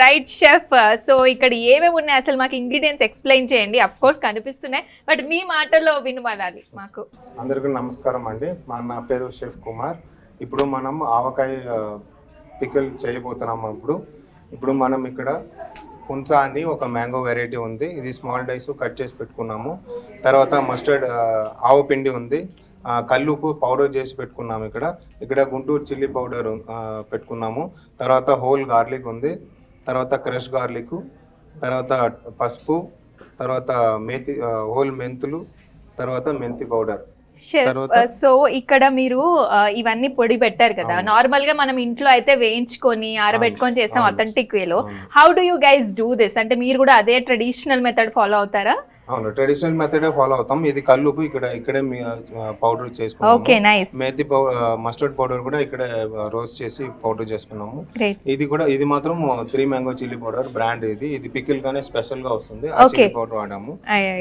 Right chef. So ఇక్కడ ఏమేమి ఉన్నాయి అసలు మాకు ఇంగ్రీడియంట్స్ ఎక్స్ప్లెయిన్ చేయండి. అఫ్ కోర్స్ కనిపిస్తున్నాయి బట్ మీ మాటల్లో వినమనాలి మాకు. అందరికీ నమస్కారం అండి. నా పేరు షెఫ్ కుమార్. ఇప్పుడు మనం ఆవకాయ పికిల్ చేయబోతున్నాము. ఇప్పుడు మనం ఇక్కడ పుంచా అని ఒక మ్యాంగో వెరైటీ ఉంది. ఇది స్మాల్ డైస్ కట్ చేసి పెట్టుకున్నాము. తర్వాత మస్టర్డ్ ఆవు పిండి ఉంది. కల్లుపు పౌడర్ చేసి పెట్టుకున్నాము. ఇక్కడ గుంటూరు చిల్లీ పౌడర్ పెట్టుకున్నాము. తర్వాత హోల్ గార్లిక్ ఉంది. తర్వాత క్రష్ గార్లిక్, తర్వాత పసుపు, తర్వాత హోల్ మెంతులు, తర్వాత మెంతి పౌడర్. సో ఇక్కడ మీరు ఇవన్నీ పొడి పెట్టారు కదా. నార్మల్ గా మనం ఇంట్లో అయితే వేయించుకొని ఆరబెట్టుకొని చేసాం అథెంటిక్ వేలో. How do you guys do this? అంటే మీరు కూడా అదే ట్రెడిషనల్ మెథడ్ ఫాలో అవుతారా? అవును, ట్రెడిషనల్ మెథడ్ ఫాలో అవుతాం. ఇది కల్లుపు ఇక్కడే పౌడర్ చేసుకున్నాము. Okay, nice. Methi mustard powder కూడా ఇక్కడ రోస్ట్ చేసి పౌడర్ చేసుకున్నాము. ఇది మాత్రం 3 మ్యాంగో చిల్లీ పౌడర్ బ్రాండ్. ఇది పికిల్ గానే స్పెషల్ గా వస్తుంది. ఆ చిల్లీ పౌడర్ వాడాము.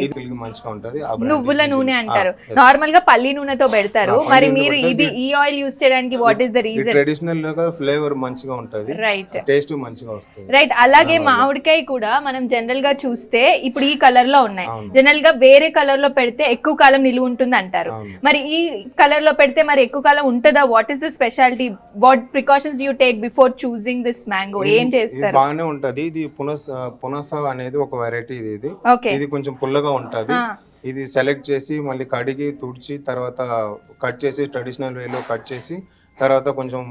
ఇది మంచిగా ఉంటది. నువ్వుల నూనె అంటారు, నార్మల్ గా పల్లి నూనెతో పెడతారు. మరి మీరు ఈ ఆయిల్ యూస్ చేయడానికి what is the reason? Traditional గా ఫ్లేవర్ మంచిగా ఉంటది, రైట్, టేస్ట్ మంచిగా వస్తుంది. రైట్. అలాగే మామిడికాయ కూడా మనం జనరల్ గా చూస్తే ఇప్పుడు ఈ కలర్ లో ఉన్నాయి. జనరల్ గా వేరే కలర్ లో పెడితే ఎక్కువ కాలం నిలువ ఉంటుంది అంటారు. మరి ఈ కలర్ లో పెడితే మరి ఎక్కువ కాలం ఉంటుందా? What is the speciality? What precautions you take before choosing this mango? ఏం చేస్తారు? బాగానే ఉంటది. ఇది పునస అనేది ఒక వెరైటీ. ఇది కొంచెం పుల్లగా ఉంటది. ఇది సెలెక్ట్ చేసి మళ్ళీ కడిగి తుడిచి తర్వాత కట్ చేసి ట్రెడిషనల్ వేలో కట్ చేసి తర్వాత కొంచెం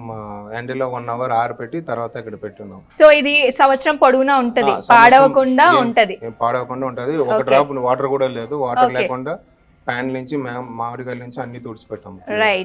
ఎండలో 1 hour ఆరబెట్టి తర్వాత ఇక్కడ పెట్టున్నాం. సో ఇది సంవత్సరం పొడవునా ఉంటది, పాడవకుండా ఉంటది. ఒక డ్రాప్ వాటర్ కూడా లేదు. వాటర్ లేకుండా ప్యాన్ నుంచి మామిడికాయల నుంచి అన్ని తుడిచిపెట్టాము. రైట్.